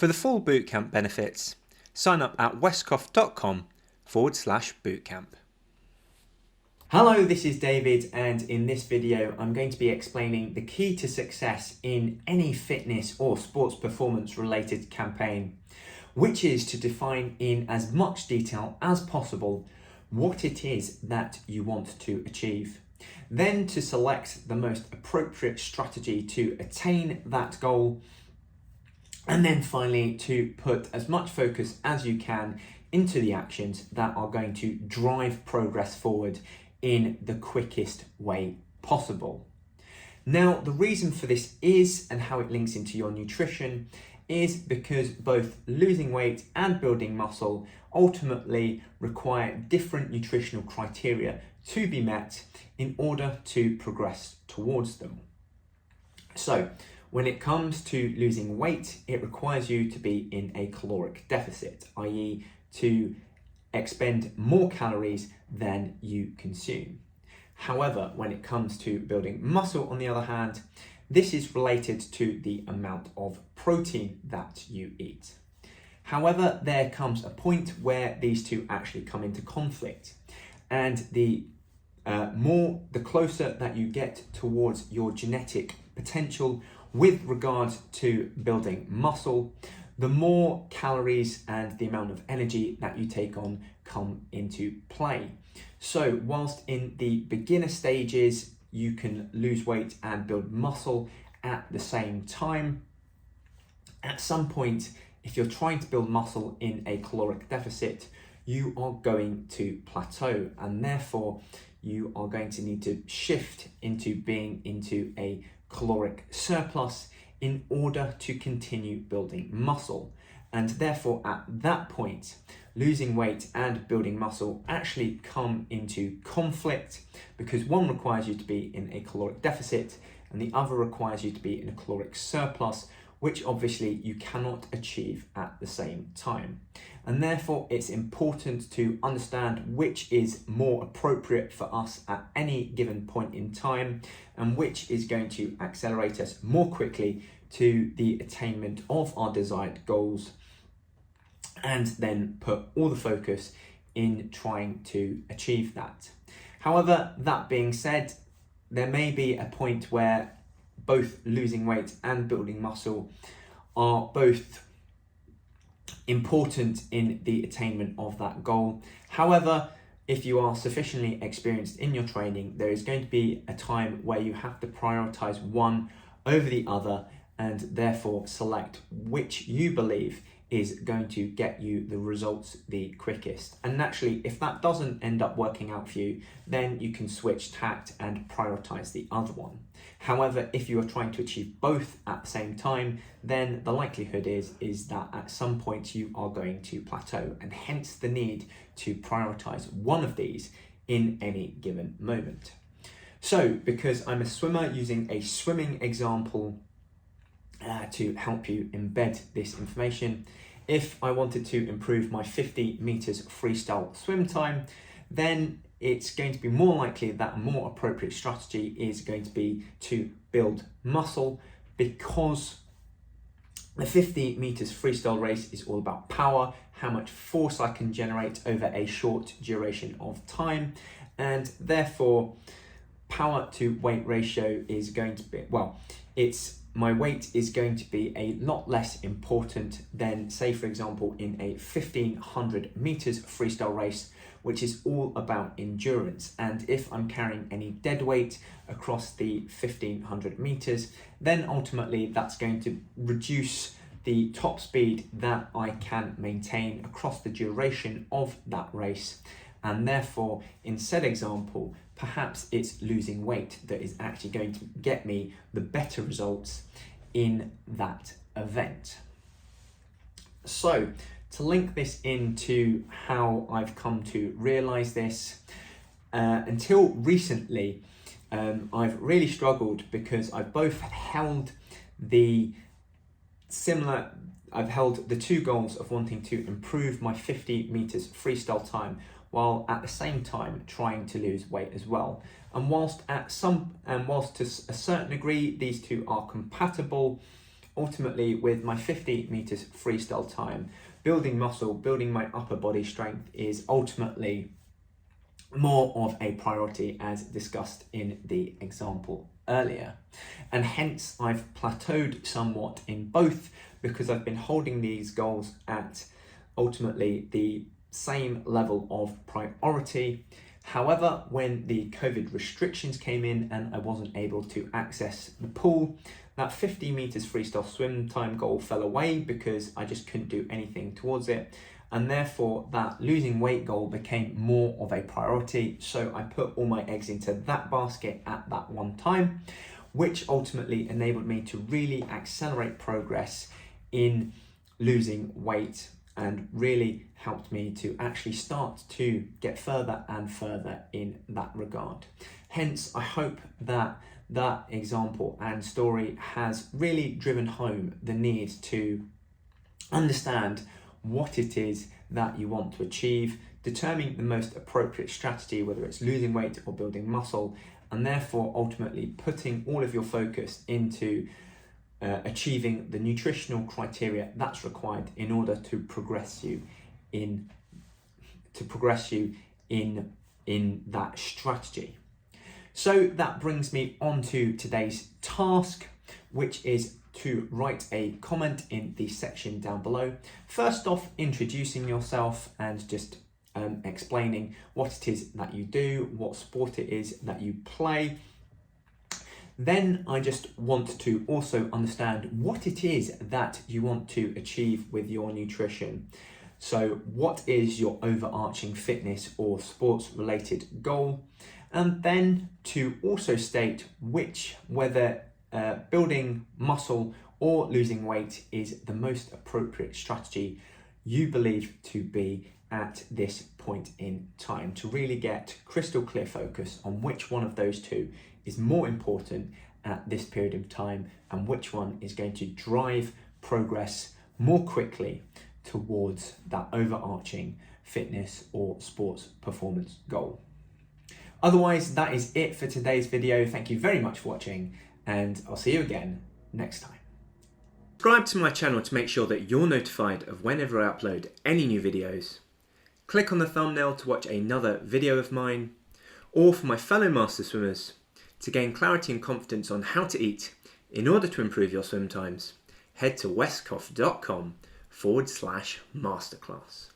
For the full bootcamp benefits, sign up at westcough.com/bootcamp. Hello, this is David, and in this video I'm going to be explaining the key to success in any fitness or sports performance related campaign, which is to define in as much detail as possible what it is that you want to achieve. Then to select the most appropriate strategy to attain that goal, and then finally to put as much focus as you can into the actions that are going to drive progress forward in the quickest way possible. Now, the reason for this is, and how it links into your nutrition, is because both losing weight and building muscle ultimately require different nutritional criteria to be met in order to progress towards them. So, when it comes to losing weight, it requires you to be in a caloric deficit, i.e. to expend more calories than you consume. However, when it comes to building muscle, on the other hand, this is related to the amount of protein that you eat. However, there comes a point where these two actually come into conflict, and the closer that you get towards your genetic potential with regard to building muscle, the more calories and the amount of energy that you take on come into play. So whilst in the beginner stages, you can lose weight and build muscle at the same time, at some point, if you're trying to build muscle in a caloric deficit, you are going to plateau, and therefore you are going to need to shift into being into a caloric surplus in order to continue building muscle. And therefore at that point, losing weight and building muscle actually come into conflict, because one requires you to be in a caloric deficit and the other requires you to be in a caloric surplus, which obviously you cannot achieve at the same time. And therefore it's important to understand which is more appropriate for us at any given point in time, and which is going to accelerate us more quickly to the attainment of our desired goals, and then put all the focus in trying to achieve that. However, that being said, there may be a point where both losing weight and building muscle are both important in the attainment of that goal. However, if you are sufficiently experienced in your training, there is going to be a time where you have to prioritize one over the other, and therefore select which you believe is going to get you the results the quickest. And naturally, if that doesn't end up working out for you, then you can switch tact and prioritize the other one. However, if you are trying to achieve both at the same time, then the likelihood is that at some point you are going to plateau, and hence the need to prioritize one of these in any given moment. So, because I'm a swimmer, using a swimming example to help you embed this information, if I wanted to improve my 50 meters freestyle swim time, then it's going to be more likely that a more appropriate strategy is going to be to build muscle, because the 50 meters freestyle race is all about power, how much force I can generate over a short duration of time, and therefore power to weight ratio is going to be, my weight is going to be a lot less important than, say, for example, in a 1500 meters freestyle race, which is all about endurance. And if I'm carrying any dead weight across the 1500 meters, then ultimately that's going to reduce the top speed that I can maintain across the duration of that race. And therefore, in said example, perhaps it's losing weight that is actually going to get me the better results in that event. So, to link this into how I've come to realize this, until recently, I've really struggled, because I've both held the two goals of wanting to improve my 50 meters freestyle time, while at the same time trying to lose weight as well. And whilst to a certain degree these two are compatible, ultimately with my 50 meters freestyle time, building muscle, building my upper body strength is ultimately more of a priority as discussed in the example earlier. And hence I've plateaued somewhat in both because I've been holding these goals at ultimately the same level of priority. However, when the COVID restrictions came in and I wasn't able to access the pool, that 50 meters freestyle swim time goal fell away because I just couldn't do anything towards it. And therefore that losing weight goal became more of a priority. So I put all my eggs into that basket at that one time, which ultimately enabled me to really accelerate progress in losing weight and really helped me to actually start to get further and further in that regard. Hence, I hope that that example and story has really driven home the need to understand what it is that you want to achieve, determine the most appropriate strategy, whether it's losing weight or building muscle, and therefore ultimately putting all of your focus into achieving the nutritional criteria that's required in order to progress you in that strategy. So that brings me on to today's task, which is to write a comment in the section down below. First off, introducing yourself and just explaining what it is that you do, what sport it is that you play. Then I just want to also understand what it is that you want to achieve with your nutrition. So what is your overarching fitness or sports related goal? And then to also state whether building muscle or losing weight is the most appropriate strategy you believe to be at this point in time, to really get crystal clear focus on which one of those two is more important at this period of time and which one is going to drive progress more quickly towards that overarching fitness or sports performance goal. Otherwise, that is it for today's video. Thank you very much for watching, and I'll see you again next time. Subscribe to my channel to make sure that you're notified of whenever I upload any new videos. Click on the thumbnail to watch another video of mine, or for my fellow master swimmers, to gain clarity and confidence on how to eat in order to improve your swim times, head to westcough.com/masterclass.